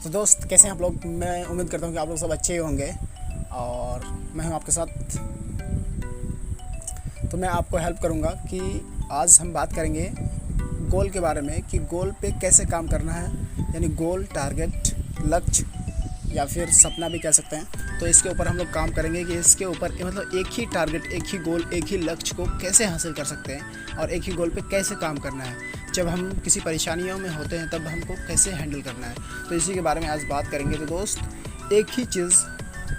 तो दोस्त, कैसे हैं आप लोग? मैं उम्मीद करता हूँ कि आप लोग सब अच्छे ही होंगे और मैं हूँ आपके साथ। तो मैं आपको हेल्प करूँगा कि आज हम बात करेंगे गोल के बारे में कि गोल पे कैसे काम करना है, यानी गोल, टारगेट, लक्ष्य या फिर सपना भी कह सकते हैं। तो इसके ऊपर हम लोग काम करेंगे कि इसके ऊपर मतलब एक ही टारगेट, एक ही गोल, एक ही लक्ष्य को कैसे हासिल कर सकते हैं और एक ही गोल पे कैसे काम करना है। जब हम किसी परेशानियों में होते हैं तब हमको कैसे हैंडल करना है, तो इसी के बारे में आज बात करेंगे। तो दोस्त, एक ही चीज़,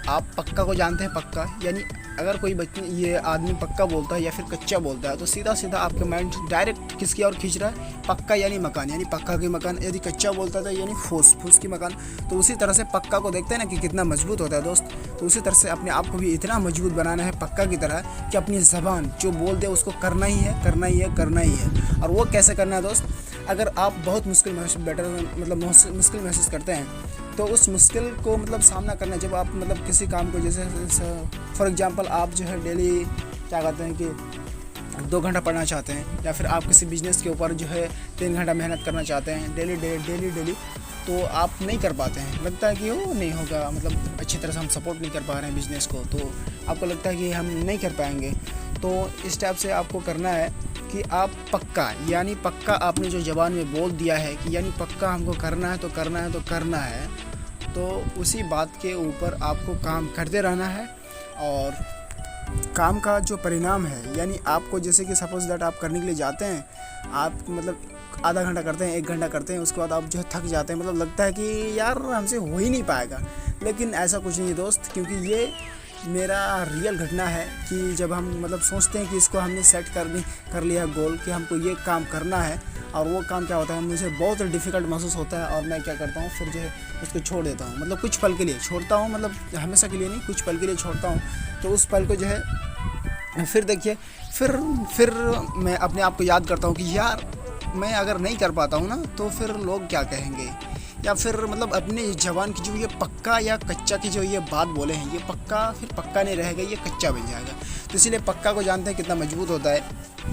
आप पक्का को जानते हैं? पक्का यानी अगर कोई बच्चे ये आदमी पक्का बोलता है या फिर कच्चा बोलता है तो सीधा सीधा आपके माइंड डायरेक्ट किसकी ओर खींच रहा है? पक्का यानी मकान, यानी पक्का की मकान। यदि कच्चा बोलता था यानी फूस, फूस की मकान। तो उसी तरह से पक्का को देखते हैं ना कि कितना मजबूत होता है दोस्त। तो उसी तरह से अपने आप को भी इतना मजबूत बनाना है पक्का की तरह कि अपनी ज़बान जो बोल दे उसको करना ही है, करना ही है, करना ही है। और वो कैसे करना है दोस्त? अगर आप बहुत मुश्किल महसूस करते हैं तो उस मुश्किल को सामना करना, जब आप किसी काम को, जैसे फॉर एग्जांपल आप जो है डेली क्या कहते हैं कि 2 घंटा पढ़ना चाहते हैं, या फिर आप किसी बिजनेस के ऊपर जो है 3 घंटा मेहनत करना चाहते हैं डेली, तो आप नहीं कर पाते हैं। लगता है कि वो नहीं होगा, अच्छी तरह से हम सपोर्ट नहीं कर पा रहे हैं बिज़नेस को, तो आपको लगता है कि हम नहीं कर पाएंगे। तो इस टाइप से आपको करना है कि आप पक्का, यानी पक्का आपने जो ज़बान में बोल दिया है कि यानी पक्का हमको करना है तो करना है तो करना है, तो उसी बात के ऊपर आपको काम करते रहना है। और काम का जो परिणाम है, यानी आपको जैसे कि सपोज दैट आप करने के लिए जाते हैं, आप आधा घंटा करते हैं, 1 घंटा करते हैं, उसके बाद आप जो है थक जाते हैं, लगता है कि यार हमसे हो ही नहीं पाएगा। लेकिन ऐसा कुछ नहीं है दोस्त, क्योंकि ये मेरा रियल घटना है कि जब हम सोचते हैं कि इसको हमने सेट कर लिया गोल कि हमको ये काम करना है, और वो काम क्या होता है, मुझे बहुत डिफ़िकल्ट महसूस होता है और मैं क्या करता हूँ, फिर जो है उसको छोड़ देता हूँ। कुछ पल के लिए छोड़ता हूँ, हमेशा के लिए नहीं, कुछ पल के लिए छोड़ता हूँ। तो उस पल को जो है फिर देखिए, फिर मैं अपने आप को याद करता हूँ कि यार मैं अगर नहीं कर पाता हूँ ना तो फिर लोग क्या कहेंगे, या फिर अपने जवान की जो ये पक्का या कच्चा की जो ये बात बोले हैं, ये पक्का फिर पक्का नहीं रहेगा, ये कच्चा बन जाएगा। तो इसीलिए पक्का को जानते हैं कितना मजबूत होता है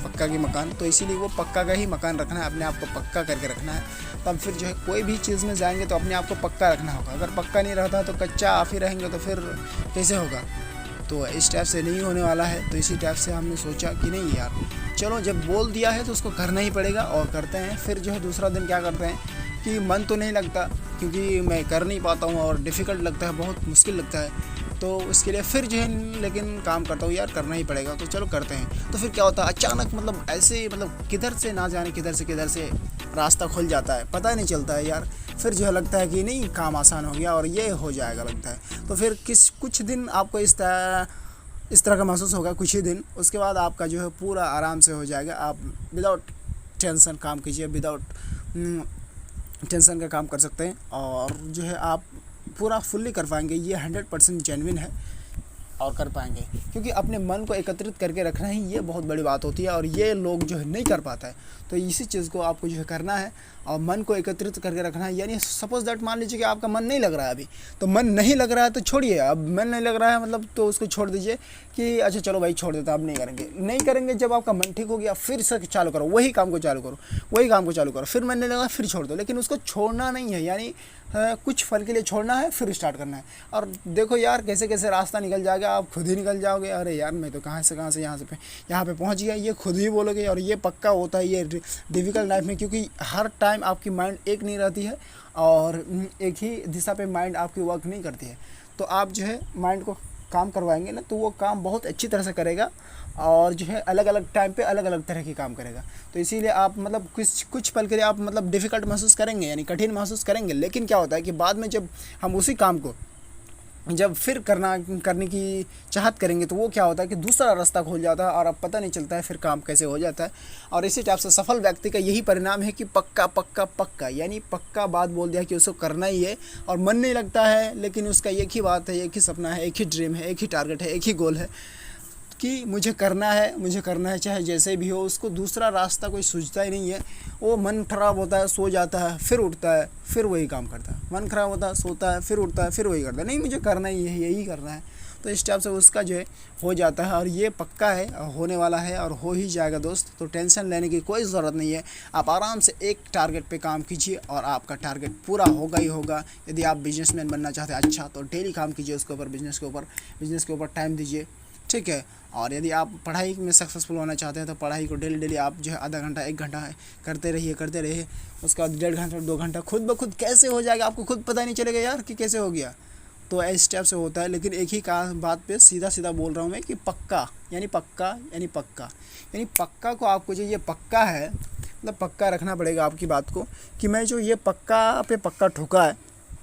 पक्का की मकान, तो इसीलिए वो पक्का का ही मकान रखना है, अपने आप को पक्का करके रखना है। तब फिर जो है कोई भी चीज़ में जाएंगे तो अपने आप को पक्का रखना होगा। अगर पक्का नहीं रहता तो कच्चा आप ही रहेंगे तो फिर कैसे होगा? तो इस टाइप से नहीं होने वाला है। तो इसी टाइप से हमने सोचा कि नहीं यार, चलो जब बोल दिया है तो उसको करना ही पड़ेगा, और करते हैं। फिर जो है दूसरा दिन क्या करते हैं कि मन तो नहीं लगता, क्योंकि मैं कर नहीं पाता हूँ और डिफ़िकल्ट लगता है, बहुत मुश्किल लगता है। तो उसके लिए फिर जो है लेकिन काम करता हूँ, यार करना ही पड़ेगा, तो चलो करते हैं। तो फिर क्या होता है, अचानक ऐसे किधर से ना जाने किधर से रास्ता खुल जाता है, पता नहीं चलता है यार। फिर जो है लगता है कि नहीं, काम आसान हो गया और ये हो जाएगा लगता है। तो फिर कुछ दिन आपको इस तरह का महसूस होगा, कुछ ही दिन। उसके बाद आपका जो है पूरा आराम से हो जाएगा। आप विदाउट टेंशन काम कीजिए, विदाउट टेंशन का काम कर सकते हैं, और जो है आप पूरा फुल्ली कर पाएंगे। ये 100% जेन्युइन है और कर पाएंगे, क्योंकि अपने मन को एकत्रित करके रखना ही ये बहुत बड़ी बात होती है, और ये लोग जो है नहीं कर पाता है। तो इसी चीज़ को आपको जो है करना है, और मन को एकत्रित करके रखना है। यानी सपोज दैट मान लीजिए कि आपका मन नहीं लग रहा है अभी, तो मन नहीं लग रहा है तो छोड़िए। अब मन नहीं लग रहा है तो उसको छोड़ दीजिए कि अच्छा चलो भाई छोड़ देता, अब नहीं करेंगे। जब आपका मन ठीक हो गया फिर से चालू करो, वही काम को चालू करो। फिर मन नहीं लगा फिर छोड़ दो, लेकिन उसको छोड़ना नहीं है, यानी कुछ पल के लिए छोड़ना है, फिर स्टार्ट करना है। और देखो यार कैसे कैसे रास्ता निकल जाएगा, आप खुद ही निकल जाओगे। अरे यार मैं तो कहाँ से यहाँ पे पहुँच गया, ये खुद ही बोलोगे। और ये पक्का होता है ये डिफ़िकल्ट लाइफ में, क्योंकि हर टाइम आपकी माइंड एक नहीं रहती है और एक ही दिशा पे माइंड आपकी वर्क नहीं करती है। तो आप जो है माइंड को काम करवाएंगे ना, तो वो काम बहुत अच्छी तरह से करेगा, और जो है अलग अलग टाइम पे अलग अलग तरह की काम करेगा। तो इसीलिए आप कुछ पल के लिए आप डिफ़िकल्ट महसूस करेंगे, यानी कठिन महसूस करेंगे। लेकिन क्या होता है कि बाद में जब हम उसी काम को जब फिर करने की चाहत करेंगे, तो वो क्या होता है कि दूसरा रास्ता खोल जाता है और अब पता नहीं चलता है फिर काम कैसे हो जाता है। और इसी टाइप से सफल व्यक्ति का यही परिणाम है कि पक्का पक्का पक्का, यानी पक्का बात बोल दिया कि उसको करना ही है, और मन नहीं लगता है, लेकिन उसका एक ही बात है, एक ही सपना है, एक ही ड्रीम है, एक ही टारगेट है, एक ही गोल है कि मुझे करना है चाहे जैसे भी हो। उसको दूसरा रास्ता कोई सूझता ही नहीं है। वो मन खराब होता है, सो जाता है, फिर उठता है, फिर वही काम करता है। मन खराब होता है, सोता है, फिर उठता है, फिर वही करता है। नहीं, मुझे करना ही है, यही करना है। तो इस टाइप से उसका जो है हो जाता है, और ये पक्का है, होने वाला है और हो ही जाएगा दोस्त। तो टेंशन लेने की कोई ज़रूरत नहीं है, आप आराम से एक टारगेट पे काम कीजिए और आपका टारगेट पूरा होगा ही होगा। यदि आप बिजनेसमैन बनना चाहते हैं अच्छा, तो डेली काम कीजिए उसके ऊपर, बिजनेस के ऊपर टाइम दीजिए, ठीक है। और यदि आप पढ़ाई में सक्सेसफुल होना चाहते हैं तो पढ़ाई को डेली आप जो है आधा घंटा 1 घंटा करते रहिए। उसके बाद 1.5 घंटा 2 घंटा खुद ब खुद कैसे हो जाएगा आपको खुद पता नहीं चलेगा यार कि कैसे हो गया। तो इस टाइप से होता है। लेकिन एक ही बात पे सीधा बोल रहा हूँ मैं कि पक्का यानी पक्का को आपको जो ये पक्का है, मतलब पक्का रखना पड़ेगा आपकी बात को कि मैं जो ये पक्का पे पक्का ठोका है,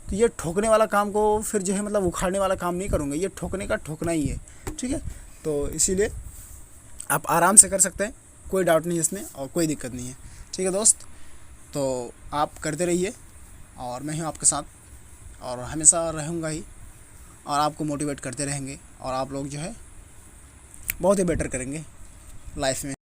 तो ये ठोकने वाला काम को फिर जो है मतलब उखाड़ने वाला काम नहीं करूँगा, ये ठोकने का ठोकना ही है, ठीक है। तो इसीलिए आप आराम से कर सकते हैं, कोई डाउट नहीं है इसमें और कोई दिक्कत नहीं है, ठीक है दोस्त। तो आप करते रहिए और मैं हूँ आपके साथ और हमेशा रहूँगा ही, और आपको मोटिवेट करते रहेंगे और आप लोग जो है बहुत ही बेटर करेंगे लाइफ में।